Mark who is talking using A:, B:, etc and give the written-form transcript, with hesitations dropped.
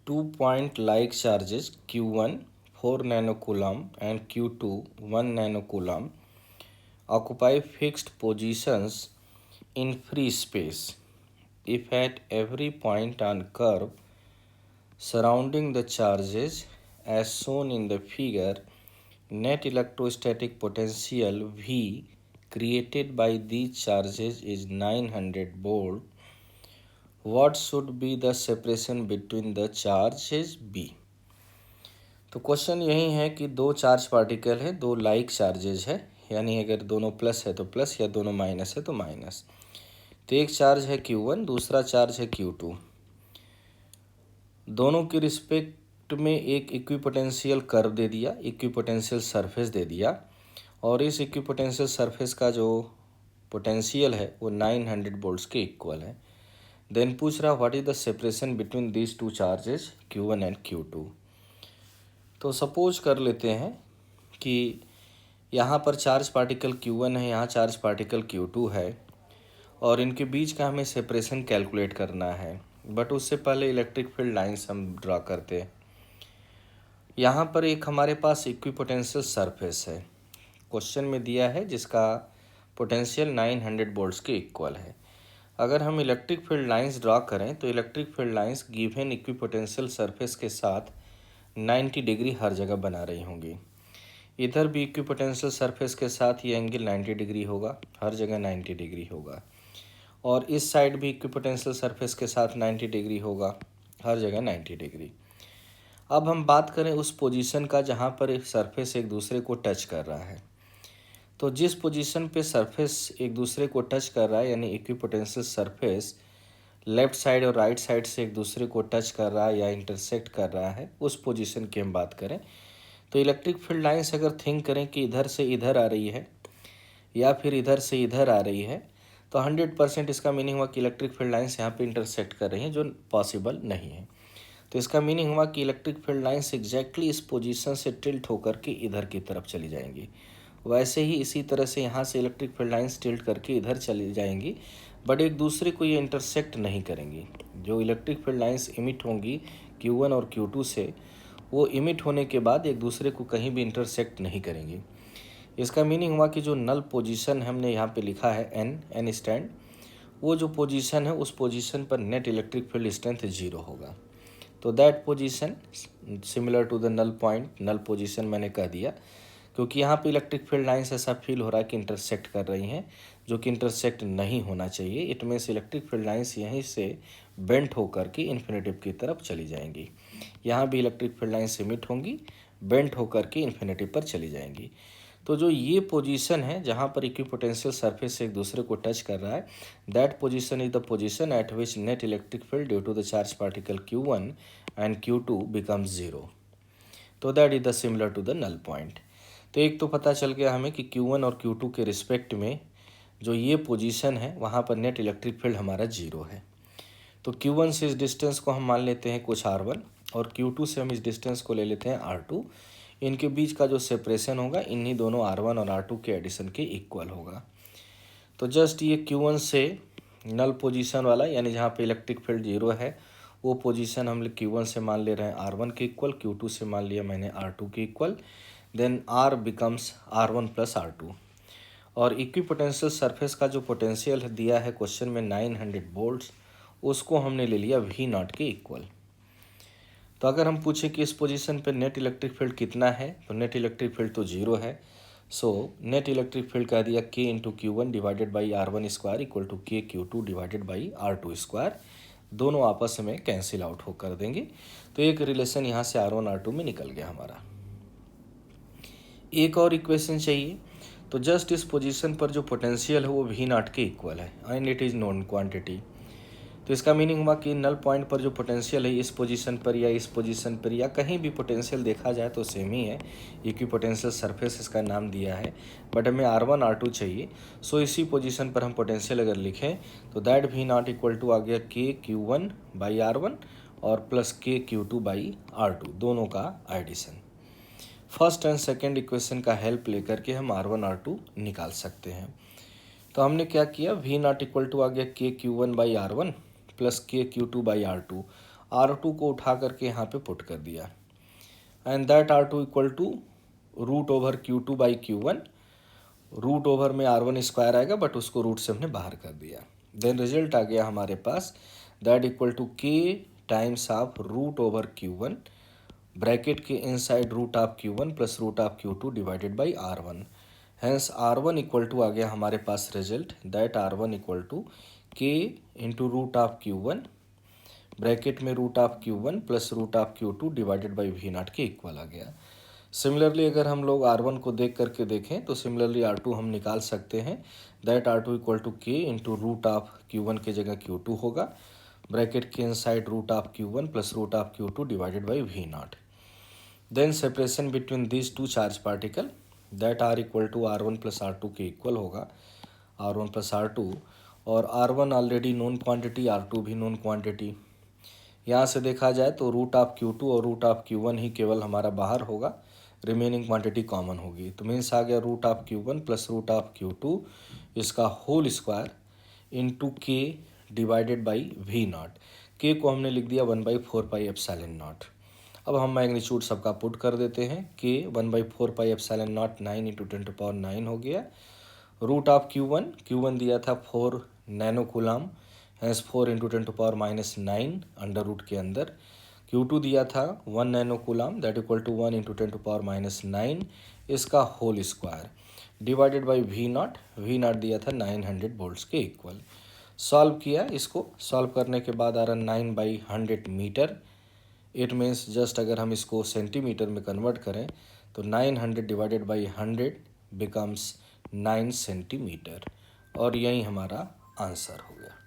A: 2-point like charges Q1 4 nanocoulomb and Q2 1 nanocoulomb occupy fixed positions in free space. If at every point on curve surrounding the charges as shown in the figure, net electrostatic potential V created by these charges is 900 volt, what should be the separation between the charges B? तो question यही है कि दो charge particle है, दो like charges है, यानी अगर दोनों प्लस है तो प्लस या दोनों माइनस है तो माइनस। तो एक चार्ज है Q1, दूसरा चार्ज है Q2। दोनों के रिस्पेक्ट में एक इक्विपोटेंशियल कर्व दे दिया, इक्विपोटेंशियल सरफेस दे दिया, और इस इक्विपोटेंशियल सरफेस का जो पोटेंशियल है वो 900 वोल्ट्स के इक्वल है। देन पूछ रहा what is the separation between these two charges Q1 and Q2। तो सपोज कर लेते हैं कि यहाँ पर चार्ज पार्टिकल Q1 है, यहाँ चार्ज पार्टिकल Q2 है, और इनके बीच का हमें सेपरेशन कैलकुलेट करना है। बट उससे पहले इलेक्ट्रिक फील्ड लाइंस हम ड्रा करते हैं। यहाँ पर एक हमारे पास इक्विपोटेंशियल सरफेस है, क्वेश्चन में दिया है, जिसका पोटेंशियल 900 वोल्ट्स के इक्वल है। अगर हम इलेक्ट्रिक फील्ड लाइंस ड्रा करें तो electric field lines given equipotential surface के साथ 90 डिग्री हर जगह बना रही होंगी। इधर भी इक्विपोटेंशियल सरफेस के साथ ये एंगल 90 डिग्री होगा, हर जगह 90 डिग्री होगा, और इस साइड भी इक्विपोटेंशियल सरफेस के साथ 90 डिग्री होगा, हर जगह 90 डिग्री। अब हम बात करें उस पोजीशन का जहाँ पर एक सरफेस एक दूसरे को टच कर रहा है। तो जिस पोजीशन पे सरफेस एक दूसरे को टच कर रहा है, यानी इक्विपोटेंशियल सरफेस लेफ्ट साइड और राइट साइड से एक दूसरे को टच कर रहा है या इंटरसेक्ट कर रहा है, उस पोजीशन की हम बात करें तो इलेक्ट्रिक फील्ड लाइंस अगर थिंक करें कि इधर से इधर आ रही है या फिर इधर से इधर आ रही है, तो 100% इसका मीनिंग हुआ कि इलेक्ट्रिक फील्ड लाइंस यहाँ पे इंटरसेक्ट कर रही हैं, जो पॉसिबल नहीं है। तो इसका मीनिंग हुआ कि इलेक्ट्रिक फील्ड लाइंस एग्जैक्टली इस पोजीशन से टिल्ट होकर के इधर की तरफ चली जाएंगी। वैसे ही इसी तरह से यहाँ से इलेक्ट्रिक फील्ड लाइंस टिल्ट करके इधर चली जाएंगी, बट एक दूसरे को ये इंटरसेक्ट नहीं करेंगी। जो इलेक्ट्रिक फील्ड लाइंस इमिट होंगी Q1 और Q2 से, वो इमिट होने के बाद एक दूसरे को कहीं भी इंटरसेक्ट नहीं करेंगी। इसका मीनिंग हुआ कि जो नल पोजीशन हमने यहाँ पे लिखा है एन स्टैंड, वो जो पोजीशन है उस पोजीशन पर नेट इलेक्ट्रिक फील्ड स्ट्रेंथ 0 होगा। तो that position similar to the null point, null position मैंने कह दिया, क्योंकि यहाँ पे इलेक्ट्रिक फील्ड लाइंस ऐसा फील हो रहा है कि इंटरसेक्ट कर रही हैं, जो कि इंटरसेक्ट नहीं होना चाहिए। It means electric field lines यहीं से बेंट होकर के इन्फिनेटिव की तरफ चली जाएंगी। यहाँ भी इलेक्ट्रिक फील्ड लाइंस इमिट होंगी, बेंट होकर के इन्फिनेटिव पर चली जाएंगी। तो जो ये पोजीशन है जहाँ पर इक्विपोटेंशियल सरफेस एक दूसरे को टच कर रहा है, that position is the position at which net electric field due to the charge particle Q1 and Q2 becomes 0। तो that is the similar to the null point. तो एक तो पता चल गया हमें कि Q1 और Q2 के रिस्पेक्ट में जो ये पोजीशन है वहाँ पर नेट इलेक्ट्रिक फील्ड हमारा 0 है। तो Q1 से इस डिस्टेंस को हम मान लेते हैं कुछ R1, और Q2 से हम इस डिस्टेंस को ले लेते हैं R2। इनके बीच का जो सेपरेशन होगा इन्हीं दोनों R1 और R2 के एडिशन के इक्वल होगा। तो जस्ट ये Q1 से नल पोजीशन वाला, यानी जहाँ पे इलेक्ट्रिक फील्ड 0 है, वो पोजीशन हम Q1 से मान ले रहे हैं R1 के इक्वल, Q2 से मान लिया मैंने R2 के इक्वल, then R becomes R1 plus R2। और इक्विपोटेंशियल सरफेस का जो पोटेंशियल दिया है क्वेश्चन में 900 वोल्ट्स, उसको हमने ले लिया V0 के इक्वल। तो अगर हम पूछें कि इस पोजीशन पे नेट इलेक्ट्रिक फील्ड कितना है, तो नेट इलेक्ट्रिक फील्ड तो 0 है। सो नेट इलेक्ट्रिक फील्ड कह दिया K into Q1 divided by R1 square equal to K Q2 divided by R2 square. दोनों आपस में कैंसिल आउट हो कर देंगे, तो एक रिलेशन यहाँ से R1 R2 में निकल गया हमारा। एक और इक्वेशन चाहिए, तो जस्ट इस पोजीशन पर जो पोटेंशियल है वो V0 के इक्वल है and it is known quantity. तो इसका मीनिंग हुआ कि नल पॉइंट पर जो पोटेंशियल है इस पोजीशन पर या इस पोजीशन पर या कहीं भी पोटेंशियल देखा जाए तो सेम ही है, इक्विपोटेंशियल सरफेस इसका नाम दिया है, बट हमें R1 R2 चाहिए। सो इसी पोजीशन पर हम पोटेंशियल अगर लिखें तो दैट V0 इक्वल टू आ गया K Q1 बाई R1 और plus K Q2 by R2, दोनों का addition. First and second equation का हेल्प लेकर के हम R1 R2 निकाल सकते हैं। तो हमने क्या किया, V0 इक्वल टू आ गया K Q1 by R1 plus K Q2 by R2। R2 को उठा करके यहाँ पे पुट कर दिया and that R2 equal to root over Q2 by Q1। Root over में R1 स्क्वायर आएगा बट उसको रूट से हमने बाहर कर दिया। देन रिजल्ट आ गया हमारे पास that equal to K times of root over Q1 bracket के inside root of Q1 plus root of Q2 divided by R1। Hence R1 equal to आ गया हमारे पास result that R1 equal to K into root of Q1 bracket में root of Q1 plus root of Q2 divided by V0 के equal आ गया। Similarly अगर हम लोग R1 को देख करके देखें तो सिमिलरली R2 हम निकाल सकते हैं that R2 equal to K into root of Q1 के जगह Q2 होगा ब्रैकेट के inside root of Q1 plus root of Q2 divided by V0। Then separation between this two charge particle that R equal to R1 plus R2 के equal होगा R1 plus R2 और R1 already known quantity R2 भी known quantity. यहाँ से देखा जाए तो root of Q2 और रूट ऑफ Q1 ही केवल हमारा बाहर होगा, रिमेनिंग क्वांटिटी कॉमन होगी। तो मीन्स आ गया root of Q1 plus root of Q2 इसका whole square into K divided by V0। K को हमने लिख दिया 1/4πε0। अब हम मैग्नीट्यूड सबका पुट कर देते हैं। के 1/4πε0 9 इंटू 10⁹ हो गया। रूट ऑफ Q1 दिया था 4 nano coulomb hence 4 into 10⁻⁹ under root के अंदर। Q2 दिया था 1 nano coulomb that equal to 1 into 10⁻⁹ इसका whole square divided by V0 दिया था 900 वोल्ट्स के इक्वल। सॉल्व किया, इसको सॉल्व करने के बाद आ रहा 9/100 मीटर। इट मीन्स जस्ट अगर हम इसको सेंटीमीटर में कन्वर्ट करें तो 900 डिवाइडेड बाई 100 बिकम्स 9 सेंटीमीटर और यही हमारा आंसर हो गया।